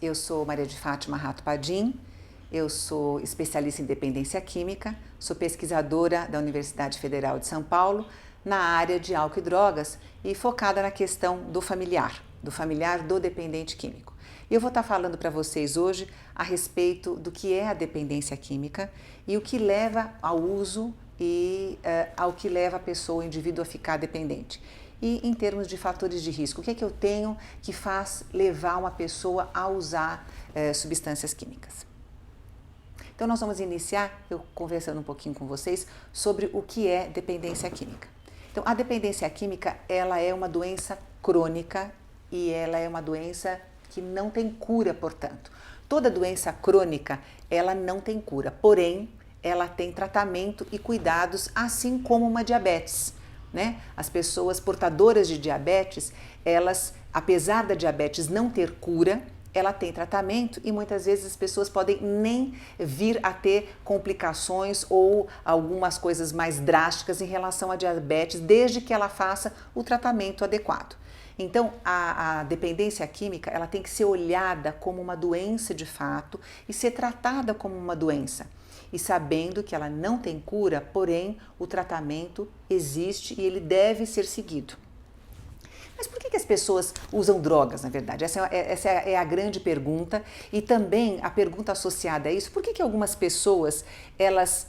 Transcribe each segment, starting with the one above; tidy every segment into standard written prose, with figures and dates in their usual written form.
Eu sou Maria de Fátima Rato Padim, eu sou especialista em dependência química, sou pesquisadora da Universidade Federal de São Paulo na área de álcool e drogas e focada na questão do familiar do dependente químico. E eu vou estar falando para vocês hoje a respeito do que é a dependência química e o que leva ao uso e ao que leva a pessoa, o indivíduo, a ficar dependente. E em termos de fatores de risco, o que é que eu tenho que faz levar uma pessoa a usar substâncias químicas? Então nós vamos iniciar eu conversando um pouquinho com vocês sobre o que é dependência química. Então a dependência química, ela é uma doença crônica e ela é uma doença que não tem cura, portanto. Toda doença crônica, ela não tem cura, porém ela tem tratamento e cuidados, assim como uma diabetes. Né? As pessoas portadoras de diabetes, elas, apesar da diabetes não ter cura, ela tem tratamento e muitas vezes as pessoas podem nem vir a ter complicações ou algumas coisas mais drásticas em relação à diabetes, desde que ela faça o tratamento adequado. Então, a dependência química, ela tem que ser olhada como uma doença de fato e ser tratada como uma doença. E sabendo que ela não tem cura, porém o tratamento existe e ele deve ser seguido. Mas por que as pessoas usam drogas, na verdade? Essa é a grande pergunta e também a pergunta associada a isso, por que algumas pessoas elas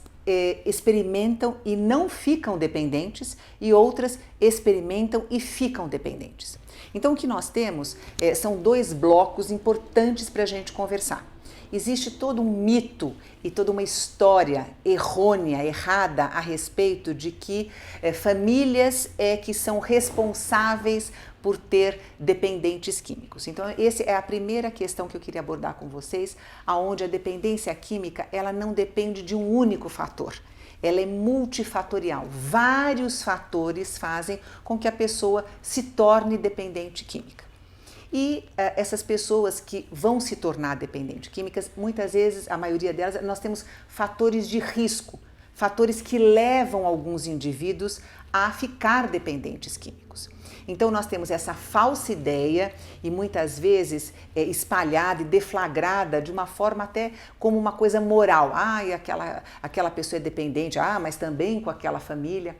experimentam e não ficam dependentes e outras experimentam e ficam dependentes? Então o que nós temos são dois blocos importantes para a gente conversar. Existe todo um mito e toda uma história errônea, errada a respeito de que famílias que são responsáveis por ter dependentes químicos. Então, essa é a primeira questão que eu queria abordar com vocês, aonde a dependência química, ela não depende de um único fator. Ela é multifatorial. Vários fatores fazem com que a pessoa se torne dependente química. E essas pessoas que vão se tornar dependentes químicas, muitas vezes, a maioria delas, nós temos fatores de risco, fatores que levam alguns indivíduos a ficar dependentes químicos. Então nós temos essa falsa ideia e muitas vezes espalhada e deflagrada de uma forma até como uma coisa moral. E aquela pessoa é dependente, mas também com aquela família.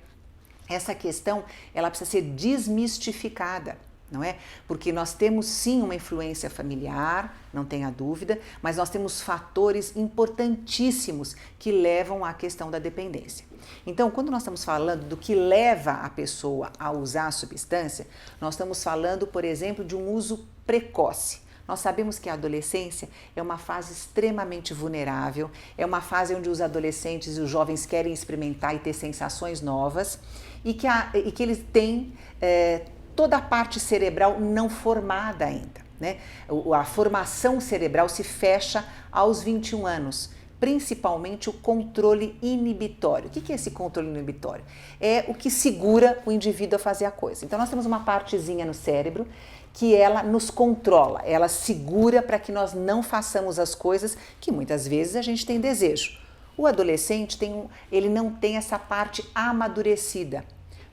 Essa questão, ela precisa ser desmistificada. Não é? Porque nós temos sim uma influência familiar, não tenha dúvida, mas nós temos fatores importantíssimos que levam à questão da dependência. Então, quando nós estamos falando do que leva a pessoa a usar a substância, nós estamos falando, por exemplo, de um uso precoce. Nós sabemos que a adolescência é uma fase extremamente vulnerável, é uma fase onde os adolescentes e os jovens querem experimentar e ter sensações novas e que eles têm toda a parte cerebral não formada ainda, né? A formação cerebral se fecha aos 21 anos, principalmente o controle inibitório. O que é esse controle inibitório? É o que segura o indivíduo a fazer a coisa. Então nós temos uma partezinha no cérebro que ela nos controla, ela segura para que nós não façamos as coisas que muitas vezes a gente tem desejo. O adolescente ele não tem essa parte amadurecida.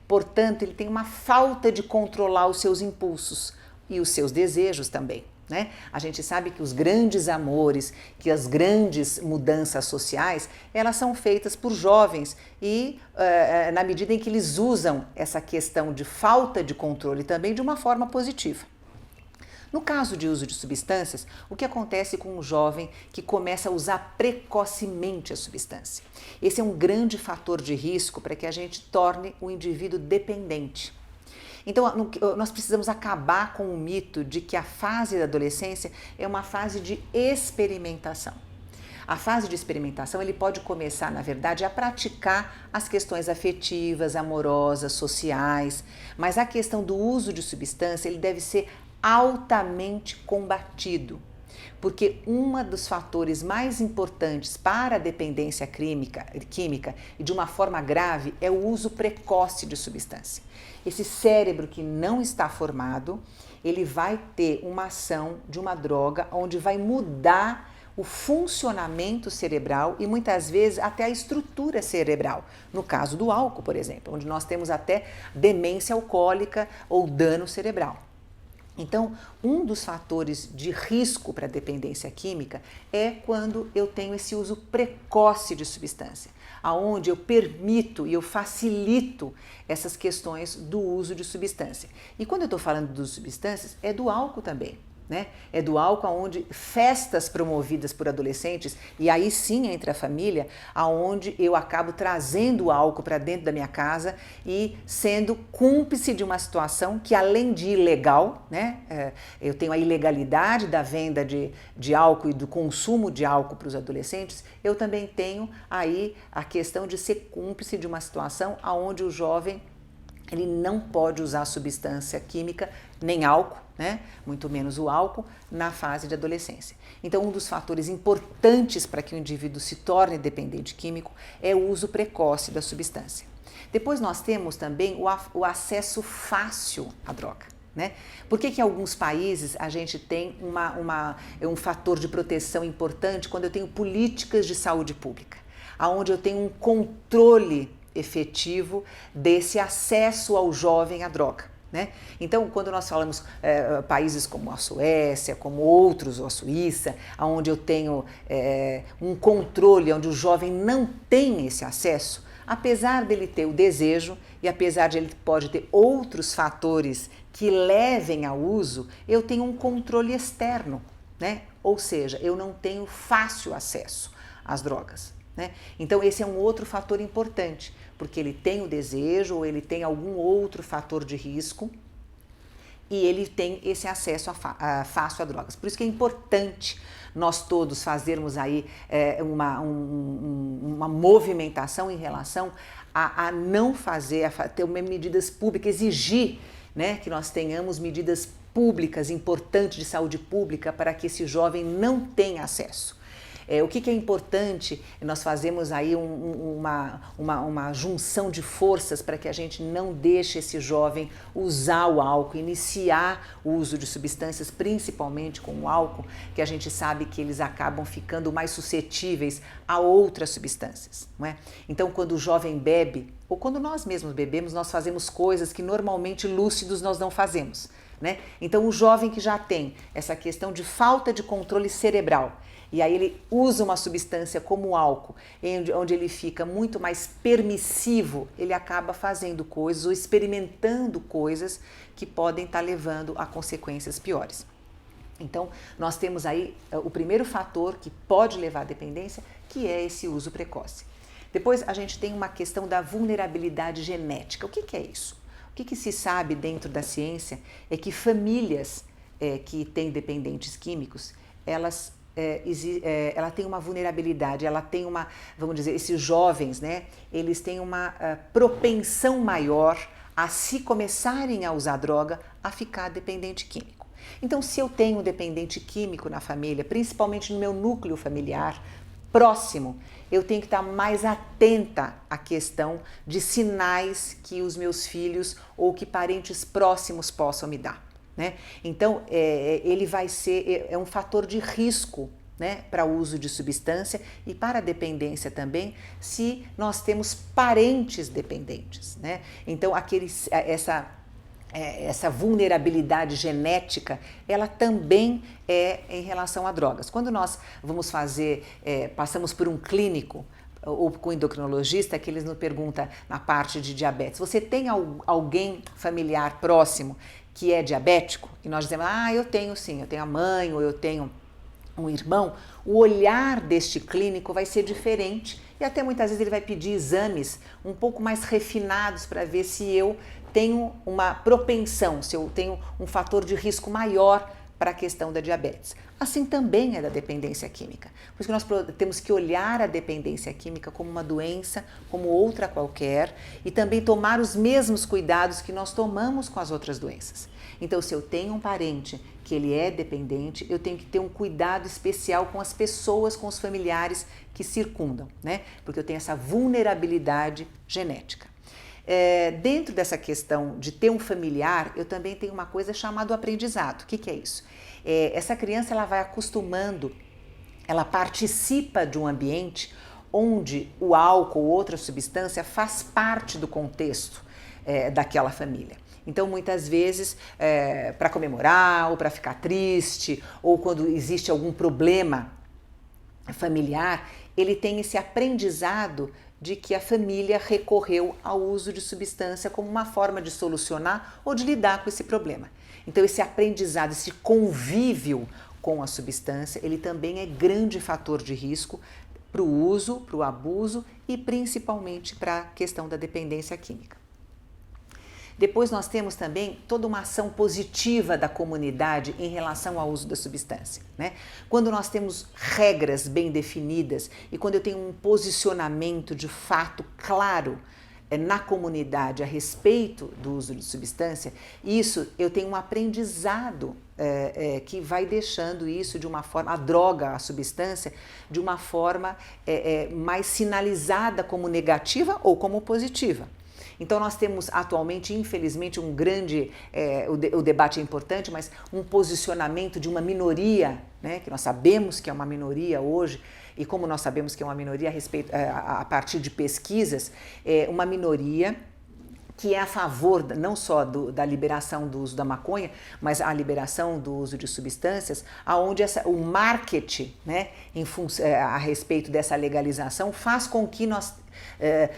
Portanto, ele tem uma falta de controlar os seus impulsos e os seus desejos também, né? A gente sabe que os grandes amores, que as grandes mudanças sociais, elas são feitas por jovens e na medida em que eles usam essa questão de falta de controle também de uma forma positiva. No caso de uso de substâncias, o que acontece com um jovem que começa a usar precocemente a substância? Esse é um grande fator de risco para que a gente torne o indivíduo dependente. Então, nós precisamos acabar com o mito de que a fase da adolescência é uma fase de experimentação. A fase de experimentação, ele pode começar, na verdade, a praticar as questões afetivas, amorosas, sociais, mas a questão do uso de substância, ele deve ser altamente combatido, porque um dos fatores mais importantes para a dependência química e de uma forma grave é o uso precoce de substância. Esse cérebro que não está formado, ele vai ter uma ação de uma droga onde vai mudar o funcionamento cerebral e muitas vezes até a estrutura cerebral. No caso do álcool, por exemplo, onde nós temos até demência alcoólica ou dano cerebral. Então, um dos fatores de risco para a dependência química é quando eu tenho esse uso precoce de substância, aonde eu permito e eu facilito essas questões do uso de substância. E quando eu estou falando de substâncias, é do álcool também. Né? É do álcool onde festas promovidas por adolescentes, e aí sim entra a família, aonde eu acabo trazendo o álcool para dentro da minha casa e sendo cúmplice de uma situação que, além de ilegal, né? Eu tenho a ilegalidade da venda de álcool e do consumo de álcool para os adolescentes, eu também tenho aí a questão de ser cúmplice de uma situação aonde o jovem ele não pode usar substância química, nem álcool, né? Muito menos o álcool, na fase de adolescência. Então, um dos fatores importantes para que o indivíduo se torne dependente químico é o uso precoce da substância. Depois nós temos também o acesso fácil à droga. Né? Por que em alguns países a gente tem um fator de proteção importante quando eu tenho políticas de saúde pública, onde eu tenho um controle efetivo desse acesso ao jovem à droga, né? Então, quando nós falamos países como a Suécia, como outros, ou a Suíça, onde eu tenho um controle, onde o jovem não tem esse acesso, apesar dele ter o desejo e apesar de ele pode ter outros fatores que levem ao uso, eu tenho um controle externo, né? Ou seja, eu não tenho fácil acesso às drogas. Né? Então esse é um outro fator importante, porque ele tem o desejo ou ele tem algum outro fator de risco e ele tem esse acesso fácil a drogas. Por isso que é importante nós todos fazermos aí uma movimentação em relação a não fazer, a ter medidas públicas, exigir, né, que nós tenhamos medidas públicas importantes de saúde pública para que esse jovem não tenha acesso. O que é importante, nós fazemos aí uma junção de forças para que a gente não deixe esse jovem usar o álcool, iniciar o uso de substâncias, principalmente com o álcool, que a gente sabe que eles acabam ficando mais suscetíveis a outras substâncias. Não é? Então, quando o jovem bebe, ou quando nós mesmos bebemos, nós fazemos coisas que normalmente lúcidos nós não fazemos. Né? Então, o jovem que já tem essa questão de falta de controle cerebral, e aí ele usa uma substância como o álcool, onde ele fica muito mais permissivo, ele acaba fazendo coisas ou experimentando coisas que podem estar levando a consequências piores. Então, nós temos aí o primeiro fator que pode levar à dependência, que é esse uso precoce. Depois, a gente tem uma questão da vulnerabilidade genética. O que é isso? O que se sabe dentro da ciência é que famílias que têm dependentes químicos, ela tem uma vulnerabilidade, ela tem vamos dizer, esses jovens, né, eles têm uma propensão maior a, se começarem a usar droga, a ficar dependente químico. Então, se eu tenho um dependente químico na família, principalmente no meu núcleo familiar próximo, eu tenho que estar mais atenta à questão de sinais que os meus filhos ou que parentes próximos possam me dar. Né? Então, ele vai ser um fator de risco, né, para o uso de substância e para a dependência também, se nós temos parentes dependentes. Né? Então, essa vulnerabilidade genética, ela também é em relação a drogas. Quando nós vamos passamos por um clínico ou com um endocrinologista, que eles nos perguntam na parte de diabetes, você tem alguém familiar próximo que é diabético? E nós dizemos, eu tenho sim, eu tenho a mãe ou eu tenho um irmão. O olhar deste clínico vai ser diferente e até muitas vezes ele vai pedir exames um pouco mais refinados para ver se eu tenho uma propensão, se eu tenho um fator de risco maior para a questão da diabetes. Assim também é da dependência química. Por isso que nós temos que olhar a dependência química como uma doença, como outra qualquer, e também tomar os mesmos cuidados que nós tomamos com as outras doenças. Então, se eu tenho um parente que ele é dependente, eu tenho que ter um cuidado especial com as pessoas, com os familiares que circundam, né? Porque eu tenho essa vulnerabilidade genética. Dentro dessa questão de ter um familiar, eu também tenho uma coisa chamada aprendizado. O que é isso? Essa criança ela vai acostumando, ela participa de um ambiente onde o álcool ou outra substância faz parte do contexto. daquela família. Então, muitas vezes, para comemorar ou para ficar triste, ou quando existe algum problema familiar, ele tem esse aprendizado de que a família recorreu ao uso de substância como uma forma de solucionar ou de lidar com esse problema. Então, esse aprendizado, esse convívio com a substância, ele também é grande fator de risco para o uso, para o abuso e principalmente para a questão da dependência química. Depois nós temos também toda uma ação positiva da comunidade em relação ao uso da substância, né? Quando nós temos regras bem definidas e quando eu tenho um posicionamento de fato claro na comunidade a respeito do uso de substância, isso eu tenho um aprendizado que vai deixando isso de uma forma, a droga, a substância, de uma forma mais sinalizada como negativa ou como positiva. Então nós temos atualmente, infelizmente, um grande, o debate é importante, mas um posicionamento de uma minoria, né, que nós sabemos que é uma minoria hoje, e como nós sabemos que é uma minoria a partir de pesquisas, uma minoria que é a favor não só da liberação do uso da maconha, mas a liberação do uso de substâncias, aonde o marketing, né, a respeito dessa legalização faz com que nós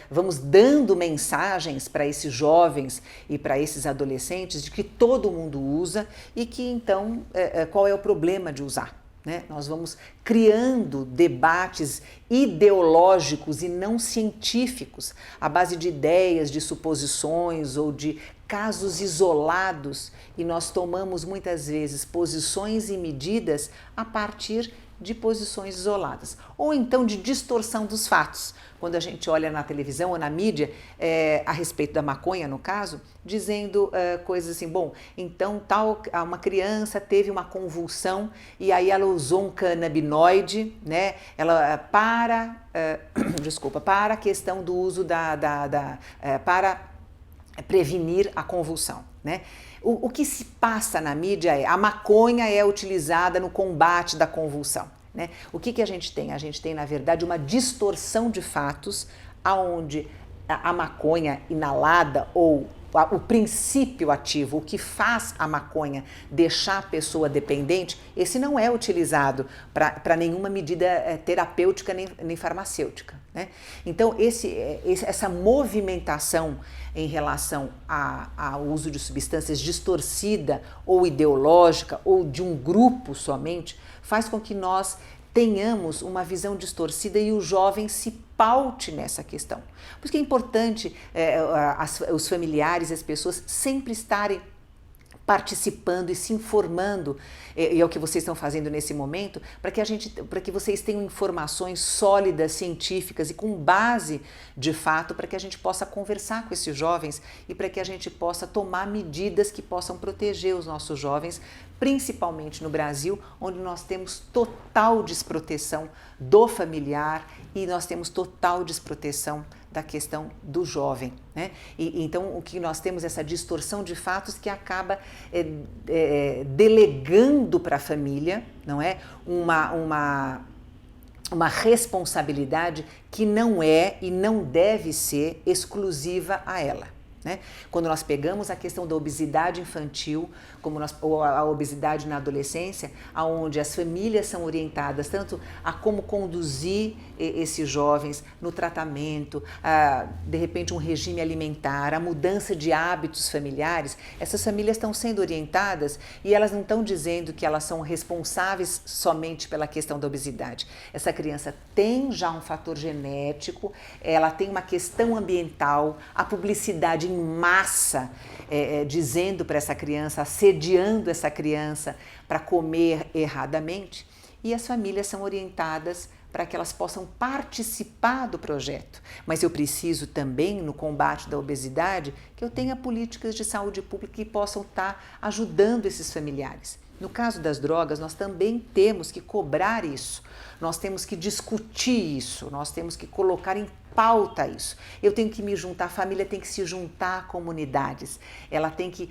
vamos dando mensagens para esses jovens e para esses adolescentes de que todo mundo usa e que então qual é o problema de usar? Né? Nós vamos criando debates ideológicos e não científicos à base de ideias, de suposições ou de casos isolados e nós tomamos muitas vezes posições e medidas a partir de posições isoladas ou então de distorção dos fatos. Quando a gente olha na televisão ou na mídia a respeito da maconha, no caso, dizendo coisas assim, bom, então uma criança teve uma convulsão e aí ela usou um canabinoide, né? Ela para a questão do uso para prevenir a convulsão, né? O que se passa na mídia é a maconha é utilizada no combate da convulsão. Né? O que a gente tem? A gente tem, na verdade, uma distorção de fatos onde a maconha inalada ou o princípio ativo, o que faz a maconha deixar a pessoa dependente, esse não é utilizado para nenhuma medida terapêutica nem farmacêutica. Né? Então, essa movimentação em relação ao uso de substâncias distorcida ou ideológica ou de um grupo somente, faz com que nós tenhamos uma visão distorcida e o jovem se paute nessa questão. Por isso que é importante os familiares, as pessoas sempre estarem participando e se informando, e é o que vocês estão fazendo nesse momento, para que vocês tenham informações sólidas, científicas e com base de fato, para que a gente possa conversar com esses jovens e para que a gente possa tomar medidas que possam proteger os nossos jovens, principalmente no Brasil, onde nós temos total desproteção do familiar e nós temos total desproteção da questão do jovem, né? Então, o que nós temos é essa distorção de fatos que acaba delegando para a família, não é? Uma responsabilidade que não é e não deve ser exclusiva a ela. Né? Quando nós pegamos a questão da obesidade infantil, ou a obesidade na adolescência, onde as famílias são orientadas tanto a como conduzir esses jovens no tratamento, de repente um regime alimentar, a mudança de hábitos familiares, essas famílias estão sendo orientadas e elas não estão dizendo que elas são responsáveis somente pela questão da obesidade. Essa criança tem já um fator genético, ela tem uma questão ambiental, a publicidade em massa dizendo para essa criança, assediando essa criança para comer erradamente, e as famílias são orientadas para que elas possam participar do projeto. Mas eu preciso também, no combate da obesidade, que eu tenha políticas de saúde pública que possam estar ajudando esses familiares. No caso das drogas, nós também temos que cobrar isso, nós temos que discutir isso, nós temos que colocar em pauta isso. Eu tenho que me juntar, a família tem que se juntar a comunidades, ela tem que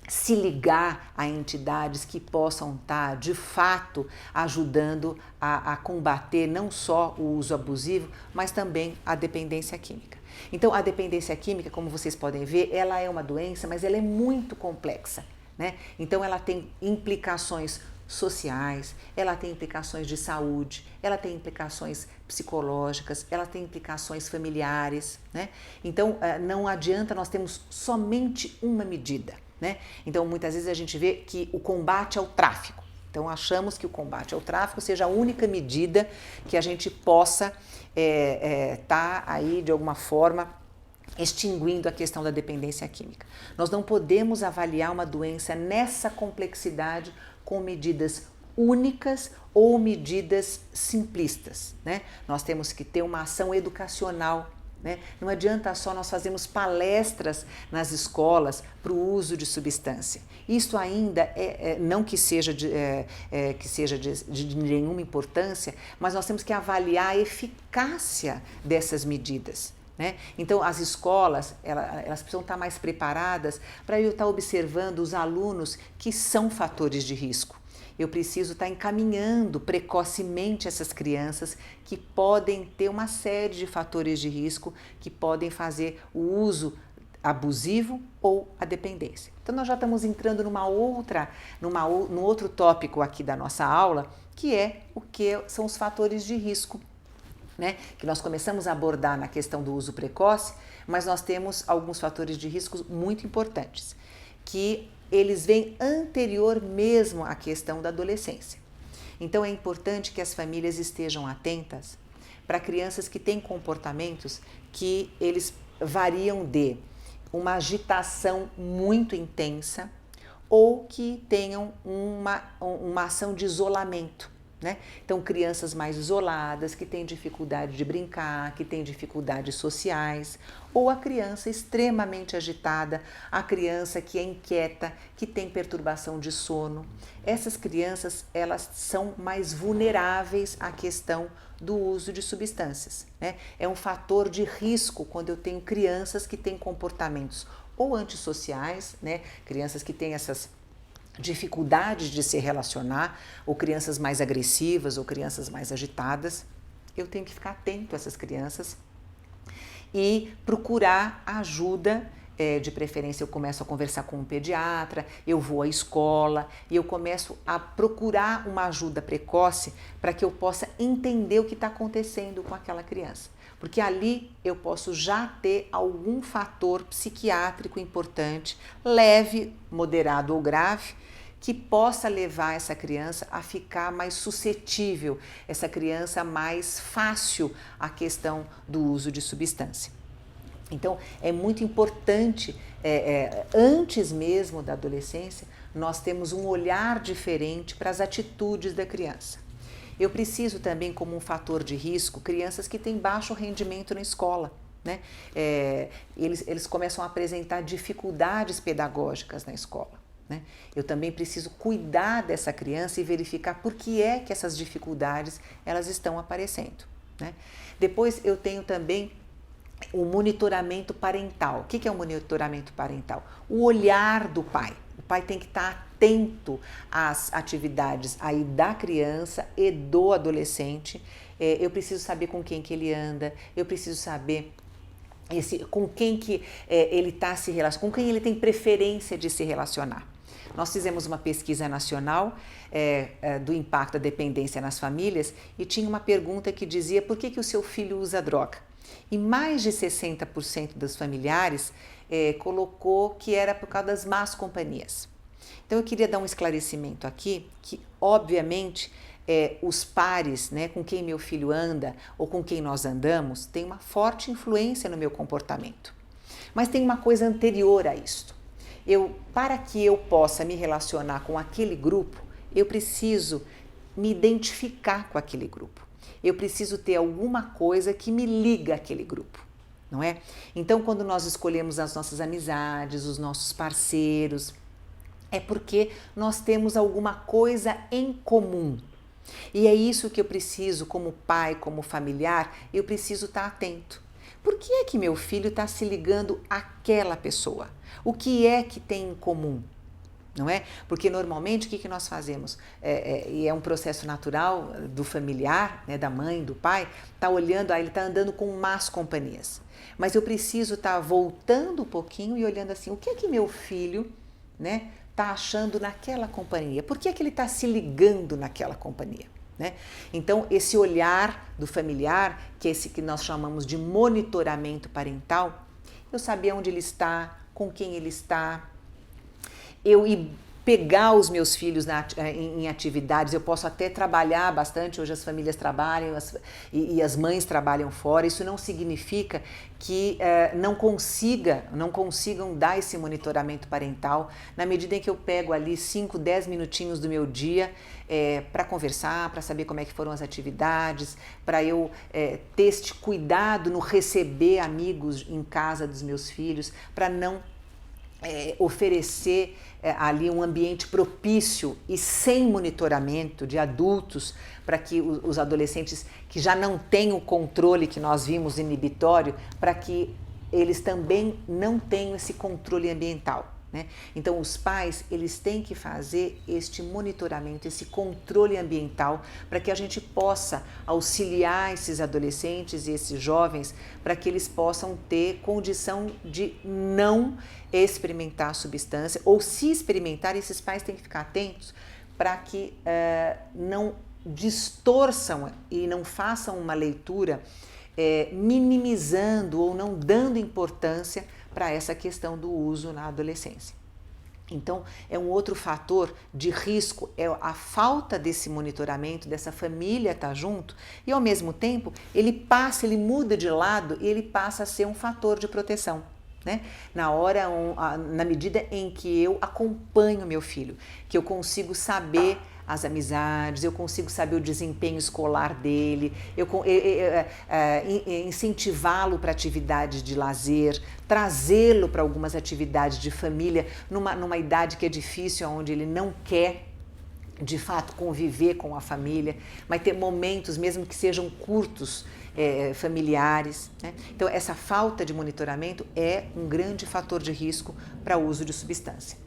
se ligar a entidades que possam estar, de fato, ajudando a combater não só o uso abusivo, mas também a dependência química. Então, a dependência química, como vocês podem ver, ela é uma doença, mas ela é muito complexa, né? Então, ela tem implicações sociais, ela tem implicações de saúde, ela tem implicações psicológicas, ela tem implicações familiares, né? Então, não adianta nós termos somente uma medida, né? Então, muitas vezes a gente vê que o combate ao tráfico. Então, achamos que o combate ao tráfico seja a única medida que a gente possa tá aí, de alguma forma, extinguindo a questão da dependência química. Nós não podemos avaliar uma doença nessa complexidade com medidas únicas ou medidas simplistas, né? Nós temos que ter uma ação educacional, né? Não adianta só nós fazermos palestras nas escolas para o uso de substância. Isso ainda não que seja de nenhuma importância, mas nós temos que avaliar a eficácia dessas medidas, né? Então, as escolas, elas precisam estar mais preparadas para eu estar observando os alunos que são fatores de risco. Eu preciso estar encaminhando precocemente essas crianças que podem ter uma série de fatores de risco que podem fazer o uso abusivo ou a dependência. Então, nós já estamos entrando num outro tópico aqui da nossa aula, que é o que são os fatores de risco, né? Que nós começamos a abordar na questão do uso precoce, mas nós temos alguns fatores de risco muito importantes, que eles vêm anterior mesmo à questão da adolescência. Então é importante que as famílias estejam atentas para crianças que têm comportamentos que eles variam de uma agitação muito intensa ou que tenham uma ação de isolamento, né? Então, crianças mais isoladas, que têm dificuldade de brincar, que têm dificuldades sociais, ou a criança extremamente agitada, a criança que é inquieta, que tem perturbação de sono. Essas crianças, elas são mais vulneráveis à questão do uso de substâncias, né? É um fator de risco quando eu tenho crianças que têm comportamentos ou antissociais, né? Crianças que têm essas dificuldades de se relacionar, ou crianças mais agressivas, ou crianças mais agitadas. Eu tenho que ficar atento a essas crianças e procurar ajuda. De preferência, eu começo a conversar com um pediatra, eu vou à escola e eu começo a procurar uma ajuda precoce para que eu possa entender o que está acontecendo com aquela criança. Porque ali eu posso já ter algum fator psiquiátrico importante, leve, moderado ou grave, que possa levar essa criança a ficar mais suscetível, essa criança mais fácil à questão do uso de substância. Então, é muito importante, antes mesmo da adolescência, nós temos um olhar diferente para as atitudes da criança. Eu preciso também, como um fator de risco, crianças que têm baixo rendimento na escola, né? Eles começam a apresentar dificuldades pedagógicas na escola, né? Eu também preciso cuidar dessa criança e verificar por que é que essas dificuldades elas estão aparecendo, né? Depois eu tenho também o monitoramento parental. O que é o monitoramento parental? O olhar do pai. O pai tem que estar atento às atividades aí da criança e do adolescente. Eu preciso saber com quem que ele anda, eu preciso saber com quem que ele está se relacionando, com quem ele tem preferência de se relacionar. Nós fizemos uma pesquisa nacional do impacto da dependência nas famílias e tinha uma pergunta que dizia: por que o seu filho usa droga? E mais de 60% dos familiares colocou que era por causa das más companhias. Então eu queria dar um esclarecimento aqui, que obviamente os pares, né, com quem meu filho anda ou com quem nós andamos tem uma forte influência no meu comportamento. Mas tem uma coisa anterior a isto. Para que eu possa me relacionar com aquele grupo, eu preciso me identificar com aquele grupo. Eu preciso ter alguma coisa que me liga àquele grupo, não é? Então, quando nós escolhemos as nossas amizades, os nossos parceiros, é porque nós temos alguma coisa em comum. E é isso que eu preciso, como pai, como familiar, eu preciso estar atento. Por que é que meu filho está se ligando àquela pessoa? O que é que tem em comum? não é? Porque normalmente o que nós fazemos? E é um processo natural do familiar, né, da mãe, do pai, tá olhando, ele tá andando com más companhias. Mas eu preciso estar voltando um pouquinho e olhando assim, o que é que meu filho, né, tá achando naquela companhia? Por que é que ele está se ligando naquela companhia? Né? Então, esse olhar do familiar, que é esse que nós chamamos de monitoramento parental, eu saber onde ele está, com quem ele está, eu ir pegar os meus filhos em atividades, eu posso até trabalhar bastante, hoje as famílias trabalham e as mães trabalham fora, isso não significa que não consigam dar esse monitoramento parental, na medida em que eu pego ali 5, 10 minutinhos do meu dia para conversar, para saber como é que foram as atividades, para eu ter este cuidado no receber amigos em casa dos meus filhos, para não oferecer ali um ambiente propício e sem monitoramento de adultos para que os adolescentes que já não têm o controle que nós vimos inibitório, para que eles também não tenham esse controle ambiental. Né? Então os pais eles têm que fazer este monitoramento, esse controle ambiental para que a gente possa auxiliar esses adolescentes e esses jovens para que eles possam ter condição de não experimentar substância, ou se experimentar, esses pais têm que ficar atentos para que não distorçam e não façam uma leitura minimizando ou não dando importância para essa questão do uso na adolescência. Então, é um outro fator de risco, é a falta desse monitoramento, dessa família estar junto, e ao mesmo tempo ele muda de lado e ele passa a ser um fator de proteção. Né? Na medida em que eu acompanho meu filho, que eu consigo saber as amizades, eu consigo saber o desempenho escolar dele, incentivá-lo para atividades de lazer, trazê-lo para algumas atividades de família, numa idade que é difícil, onde ele não quer de fato conviver com a família, mas ter momentos, mesmo que sejam curtos, familiares. Né? Então, essa falta de monitoramento é um grande fator de risco para o uso de substância.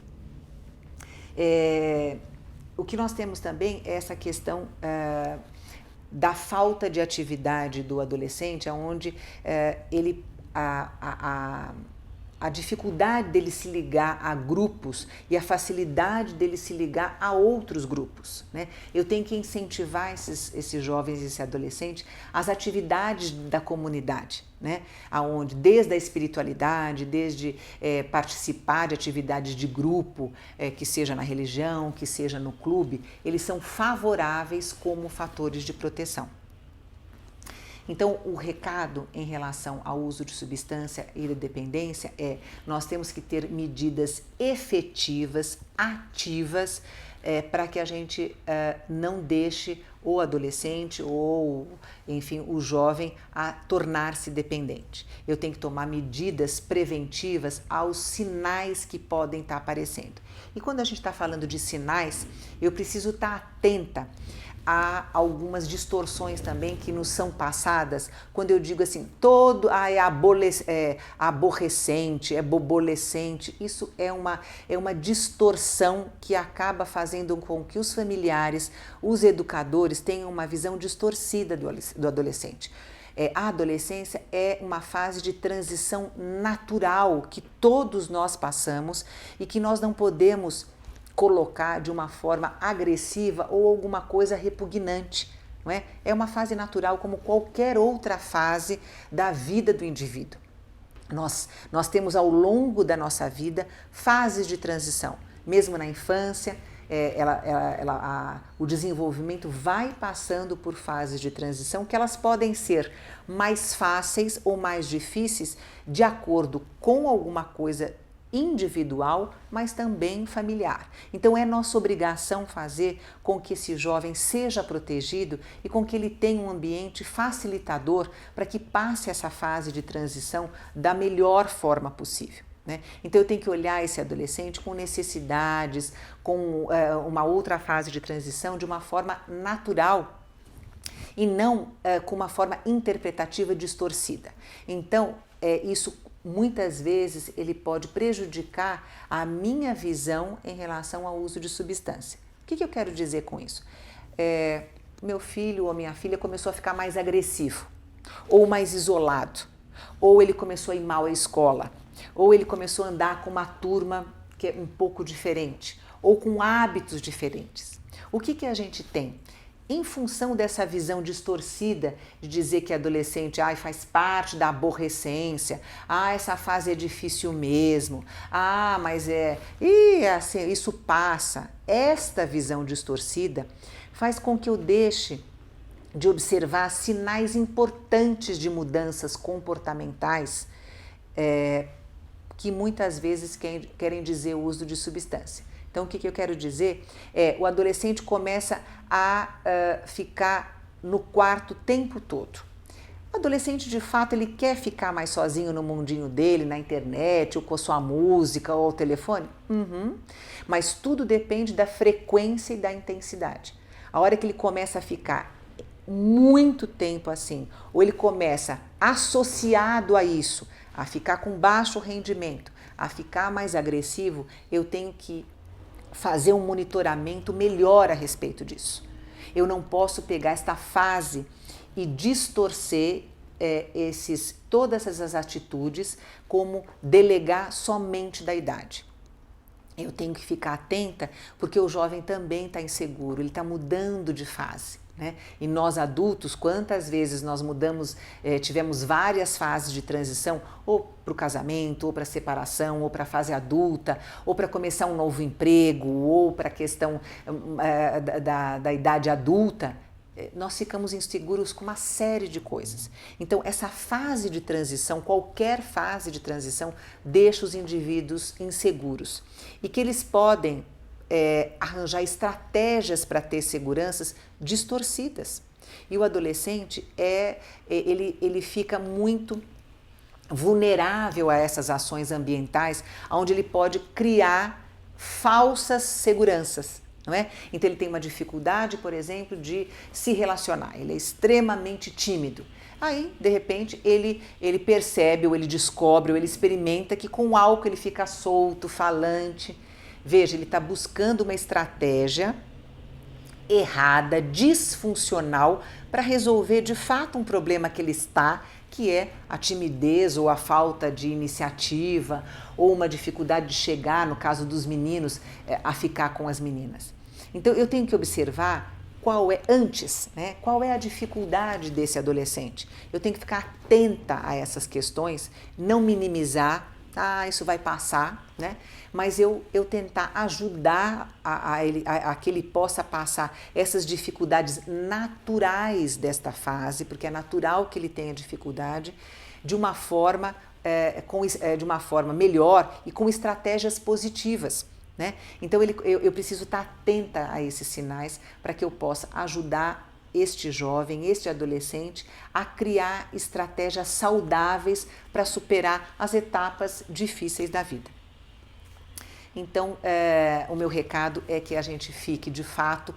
O que nós temos também é essa questão da falta de atividade do adolescente, onde a dificuldade dele se ligar a grupos e a facilidade dele se ligar a outros grupos. Né? Eu tenho que incentivar esses jovens e esse adolescente às atividades da comunidade, né? Onde, desde a espiritualidade, desde participar de atividades de grupo, que seja na religião, que seja no clube, eles são favoráveis como fatores de proteção. Então, o recado em relação ao uso de substância e de dependência nós temos que ter medidas efetivas, ativas, para que a gente não deixe o adolescente ou, enfim, o jovem a tornar-se dependente. Eu tenho que tomar medidas preventivas aos sinais que podem estar aparecendo. E quando a gente está falando de sinais, eu preciso estar atenta há algumas distorções também que nos são passadas, quando eu digo assim, é aborrecente, é bobolescente, isso é uma distorção que acaba fazendo com que os familiares, os educadores tenham uma visão distorcida do adolescente. A adolescência é uma fase de transição natural que todos nós passamos e que nós não podemos colocar de uma forma agressiva ou alguma coisa repugnante. Não é? É uma fase natural como qualquer outra fase da vida do indivíduo. Nós temos ao longo da nossa vida fases de transição, mesmo na infância. O desenvolvimento vai passando por fases de transição que elas podem ser mais fáceis ou mais difíceis de acordo com alguma coisa individual, mas também familiar. Então é nossa obrigação fazer com que esse jovem seja protegido e com que ele tenha um ambiente facilitador para que passe essa fase de transição da melhor forma possível. Né? Então eu tenho que olhar esse adolescente com necessidades, com uma outra fase de transição de uma forma natural e não com uma forma interpretativa distorcida. Então, isso muitas vezes ele pode prejudicar a minha visão em relação ao uso de substância. O que eu quero dizer com isso? Meu filho ou minha filha começou a ficar mais agressivo, ou mais isolado, ou ele começou a ir mal à escola, ou ele começou a andar com uma turma que é um pouco diferente, ou com hábitos diferentes. O que a gente tem? Em função dessa visão distorcida de dizer que adolescente faz parte da aborrecência, essa fase é difícil mesmo, mas assim, isso passa. Esta visão distorcida faz com que eu deixe de observar sinais importantes de mudanças comportamentais que muitas vezes querem dizer o uso de substância. Então, o que eu quero dizer o adolescente começa a ficar no quarto o tempo todo. O adolescente, de fato, ele quer ficar mais sozinho no mundinho dele, na internet, ou com a sua música, ou ao telefone? Mas tudo depende da frequência e da intensidade. A hora que ele começa a ficar muito tempo assim, ou ele começa associado a isso, a ficar com baixo rendimento, a ficar mais agressivo, eu tenho que fazer um monitoramento melhor a respeito disso. Eu não posso pegar esta fase e distorcer todas essas atitudes como delegar somente da idade. Eu tenho que ficar atenta porque o jovem também está inseguro, ele está mudando de fase. Né? E nós adultos, quantas vezes nós mudamos, tivemos várias fases de transição, ou para o casamento, ou para a separação, ou para a fase adulta, ou para começar um novo emprego, ou para a questão da idade adulta, nós ficamos inseguros com uma série de coisas. Então, essa fase de transição, qualquer fase de transição, deixa os indivíduos inseguros e que eles podem arranjar estratégias para ter seguranças distorcidas. E o adolescente ele fica muito vulnerável a essas ações ambientais, onde ele pode criar falsas seguranças. Não é? Então ele tem uma dificuldade, por exemplo, de se relacionar, ele é extremamente tímido. Aí, de repente, ele percebe, ou ele descobre, ou ele experimenta que com o álcool ele fica solto, falante. Veja, ele está buscando uma estratégia errada, disfuncional, para resolver de fato um problema que ele está, que é a timidez ou a falta de iniciativa, ou uma dificuldade de chegar, no caso dos meninos, a ficar com as meninas. Então eu tenho que observar qual é a dificuldade desse adolescente. Eu tenho que ficar atenta a essas questões, não minimizar, isso vai passar, né? Mas eu tentar ajudar a que ele possa passar essas dificuldades naturais desta fase, porque é natural que ele tenha dificuldade, de uma forma melhor e com estratégias positivas. Né? Então eu preciso estar atenta a esses sinais para que eu possa ajudar este jovem, este adolescente a criar estratégias saudáveis para superar as etapas difíceis da vida. Então o meu recado é que a gente fique de fato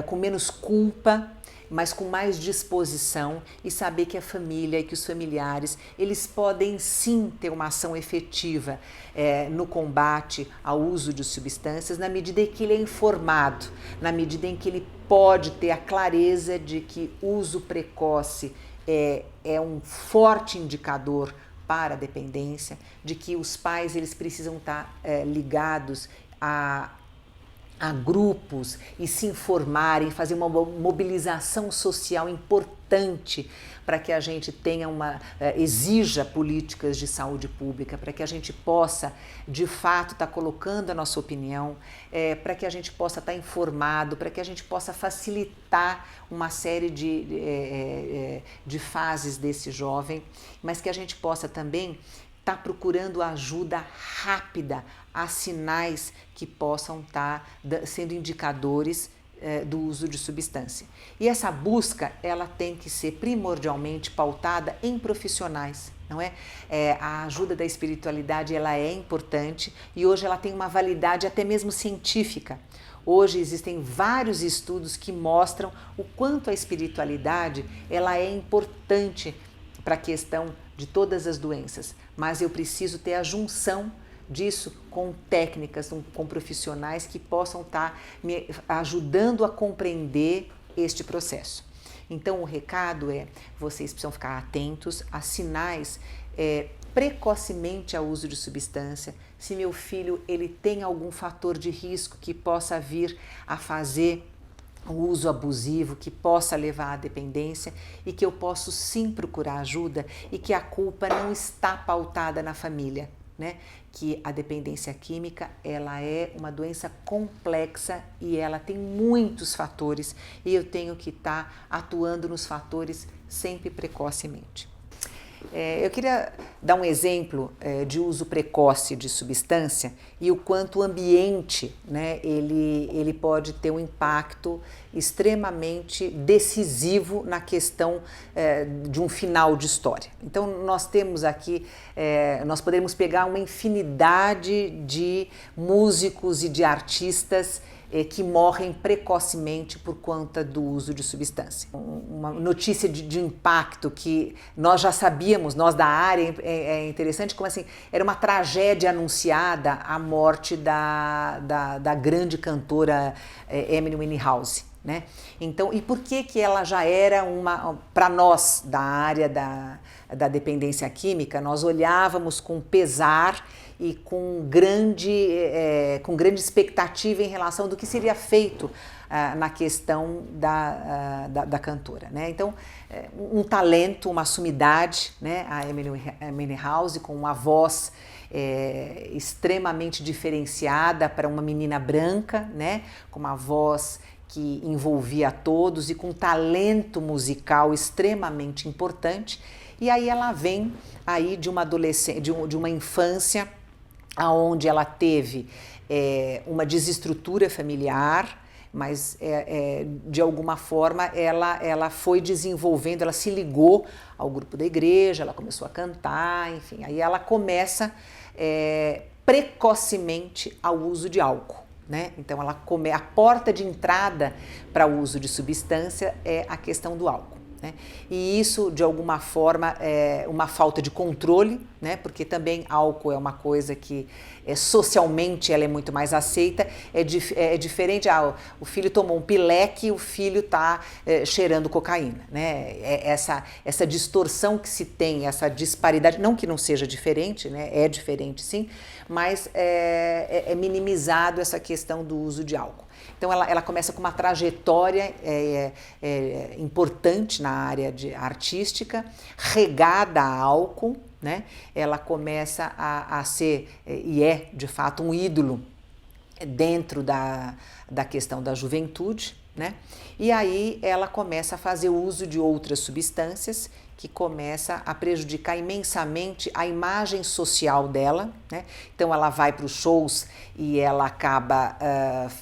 com menos culpa, mas com mais disposição, e saber que a família e que os familiares, eles podem sim ter uma ação efetiva no combate ao uso de substâncias, na medida em que ele é informado, na medida em que ele pode ter a clareza de que uso precoce é um forte indicador para a dependência, de que os pais eles precisam estar ligados a grupos e se informarem, fazer uma mobilização social importante para que a gente tenha exija políticas de saúde pública, para que a gente possa, de fato, estar colocando a nossa opinião, para que a gente possa estar informado, para que a gente possa facilitar uma série de fases desse jovem, mas que a gente possa também está procurando ajuda rápida a sinais que possam estar sendo indicadores do uso de substância. E essa busca, ela tem que ser primordialmente pautada em profissionais, não é? A ajuda da espiritualidade, ela é importante e hoje ela tem uma validade até mesmo científica. Hoje existem vários estudos que mostram o quanto a espiritualidade ela é importante para a questão de todas as doenças, mas eu preciso ter a junção disso com técnicas, com profissionais que possam estar me ajudando a compreender este processo. Então o recado é, vocês precisam ficar atentos a sinais precocemente ao uso de substância. Se meu filho ele tem algum fator de risco que possa vir a fazer o uso abusivo, que possa levar à dependência, e que eu posso sim procurar ajuda, e que a culpa não está pautada na família, né? Que a dependência química ela é uma doença complexa e ela tem muitos fatores, e eu tenho que estar atuando nos fatores sempre precocemente. Eu queria dar um exemplo de uso precoce de substância e o quanto o ambiente, né, ele pode ter um impacto extremamente decisivo na questão de um final de história. Então nós temos aqui, nós podemos pegar uma infinidade de músicos e de artistas que morrem precocemente por conta do uso de substância. Uma notícia de impacto que nós já sabíamos, nós da área, é interessante como assim, era uma tragédia anunciada a morte da grande cantora Amy Winehouse, né? Então, e por que ela já era para nós da área da dependência química, nós olhávamos com pesar e com grande expectativa em relação do que seria feito na questão da cantora, né? Então, um talento, uma sumidade, né? A Amy Winehouse com uma voz extremamente diferenciada para uma menina branca, né? Com uma voz que envolvia a todos e com talento musical extremamente importante. E aí ela vem aí de uma adolescência, de uma infância onde ela teve uma desestrutura familiar, mas de alguma forma ela foi desenvolvendo, ela se ligou ao grupo da igreja, ela começou a cantar, enfim, aí ela começa precocemente ao uso de álcool, né? Então a porta de entrada para o uso de substância é a questão do álcool, né? E isso de alguma forma é uma falta de controle, né? Porque também álcool é uma coisa que socialmente ela é muito mais aceita, é diferente, o filho tomou um pileque, o filho está cheirando cocaína, né? Essa distorção que se tem, essa disparidade, não que não seja diferente, né? É diferente sim, mas é minimizado essa questão do uso de álcool. Então ela começa com uma trajetória importante na área artística, regada a álcool, né? Ela começa a ser, e é de fato um ídolo dentro da questão da juventude, né? E aí ela começa a fazer uso de outras substâncias que começa a prejudicar imensamente a imagem social dela, né? Então ela vai para os shows e ela acaba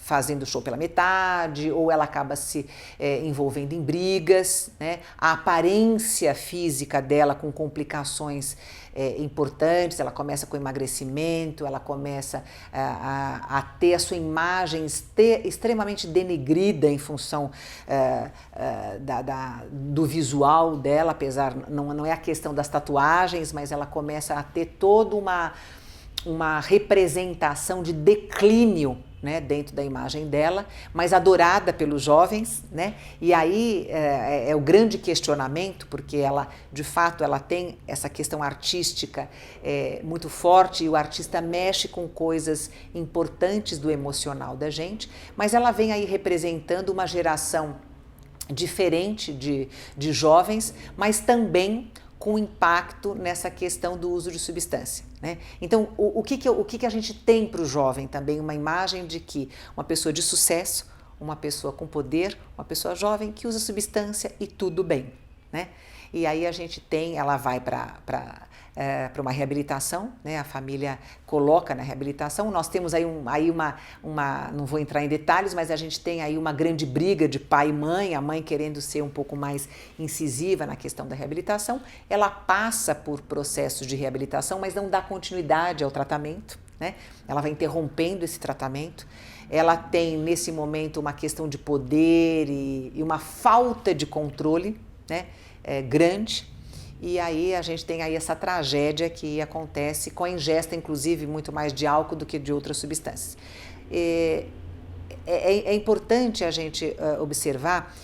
fazendo o show pela metade, ou ela acaba se envolvendo em brigas, né? A aparência física dela com complicações importantes, ela começa com emagrecimento, ela começa a ter a sua imagem extremamente denegrida em função do visual dela, apesar, não é a questão das tatuagens, mas ela começa a ter toda uma representação de declínio, né, dentro da imagem dela, mas adorada pelos jovens, né? E aí é o grande questionamento, porque ela, de fato, ela tem essa questão artística muito forte, e o artista mexe com coisas importantes do emocional da gente, mas ela vem aí representando uma geração diferente de jovens, mas também com impacto nessa questão do uso de substância, né? Então, o que a gente tem para o jovem também? Uma imagem de que uma pessoa de sucesso, uma pessoa com poder, uma pessoa jovem que usa substância e tudo bem, né? E aí a gente tem, ela vai para uma reabilitação, né? A família coloca na reabilitação. Nós temos aí uma, não vou entrar em detalhes, mas a gente tem aí uma grande briga de pai e mãe, a mãe querendo ser um pouco mais incisiva na questão da reabilitação. Ela passa por processos de reabilitação, mas não dá continuidade ao tratamento, né? Ela vai interrompendo esse tratamento. ela tem nesse momento uma questão de poder e uma falta de controle, né, grande. E aí a gente tem aí essa tragédia que acontece com a ingesta, inclusive, muito mais de álcool do que de outras substâncias. É importante a gente observar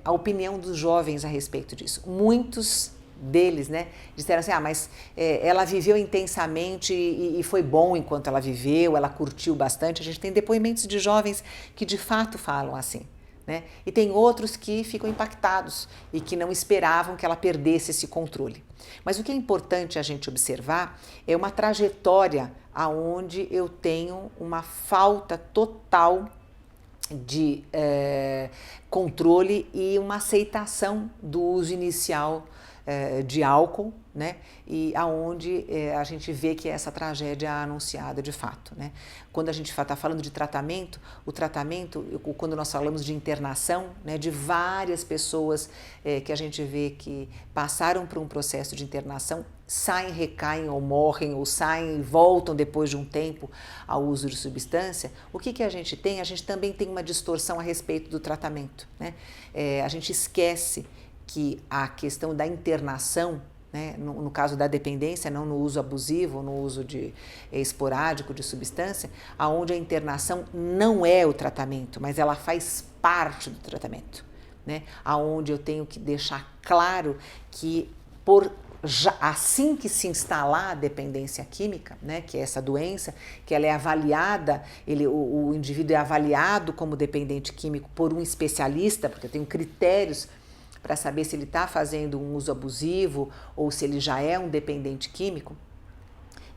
a opinião dos jovens a respeito disso. Muitos deles, né, disseram assim, mas ela viveu intensamente e foi bom enquanto ela viveu, ela curtiu bastante. A gente tem depoimentos de jovens que de fato falam assim. Né? E tem outros que ficam impactados e que não esperavam que ela perdesse esse controle. Mas o que é importante a gente observar é uma trajetória aonde eu tenho uma falta total de controle e uma aceitação do uso inicial de álcool, né? E aonde a gente vê que essa tragédia é anunciada de fato, né? Quando a gente está falando de tratamento, o tratamento, quando nós falamos de internação, né, de várias pessoas que a gente vê que passaram por um processo de internação, saem, recaem ou morrem, ou saem e voltam depois de um tempo ao uso de substância, o que a gente tem? A gente também tem uma distorção a respeito do tratamento, né? A gente esquece que a questão da internação, né, no caso da dependência, não no uso abusivo, no uso esporádico de substância, aonde a internação não é o tratamento, mas ela faz parte do tratamento, né, aonde eu tenho que deixar claro que assim que se instalar a dependência química, né, que é essa doença, que ela é avaliada, o indivíduo é avaliado como dependente químico por um especialista, porque eu tenho critérios para saber se ele está fazendo um uso abusivo ou se ele já é um dependente químico,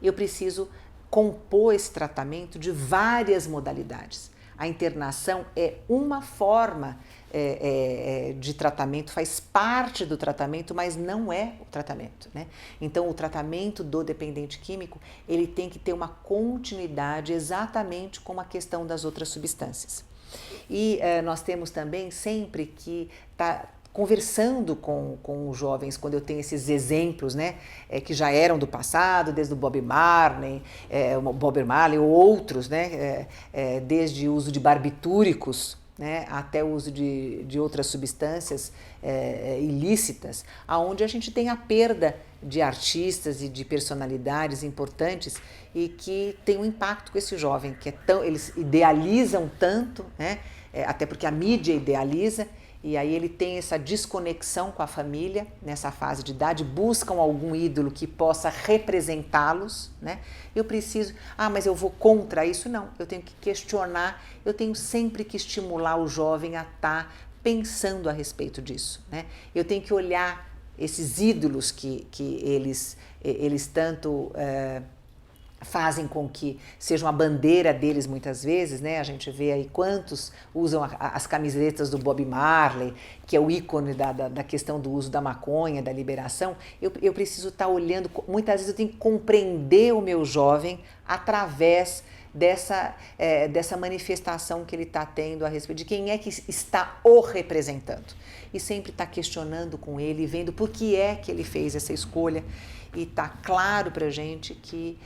eu preciso compor esse tratamento de várias modalidades. A internação é uma forma de tratamento, faz parte do tratamento, mas não é o tratamento, né? Então, o tratamento do dependente químico, ele tem que ter uma continuidade exatamente como a questão das outras substâncias. E nós temos também sempre que conversando com os jovens, quando eu tenho esses exemplos, né, que já eram do passado, desde o Bob Marley ou outros, né, desde o uso de barbitúricos, né, até o uso de outras substâncias ilícitas, aonde a gente tem a perda de artistas e de personalidades importantes e que tem um impacto com esse jovem, que eles idealizam tanto, né, até porque a mídia idealiza, e aí ele tem essa desconexão com a família nessa fase de idade, buscam algum ídolo que possa representá-los, né? Eu preciso, mas eu vou contra isso? Não, eu tenho que questionar, eu tenho sempre que estimular o jovem a estar pensando a respeito disso, né? Eu tenho que olhar esses ídolos que eles tanto fazem com que seja uma bandeira deles muitas vezes, né? A gente vê aí quantos usam as camisetas do Bob Marley, que é o ícone da questão do uso da maconha, da liberação. Eu preciso estar olhando, muitas vezes eu tenho que compreender o meu jovem através dessa manifestação que ele está tendo a respeito de quem é que está o representando. E sempre está questionando com ele, vendo por que é que ele fez essa escolha. E está claro para a gente que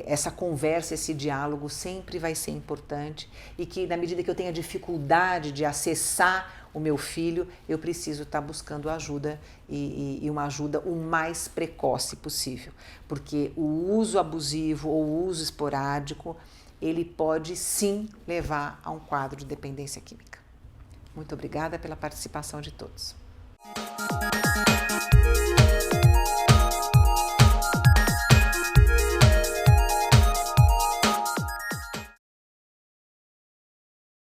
essa conversa, esse diálogo sempre vai ser importante e que na medida que eu tenha dificuldade de acessar o meu filho, eu preciso estar buscando ajuda e uma ajuda o mais precoce possível. Porque o uso abusivo ou o uso esporádico, ele pode sim levar a um quadro de dependência química. Muito obrigada pela participação de todos.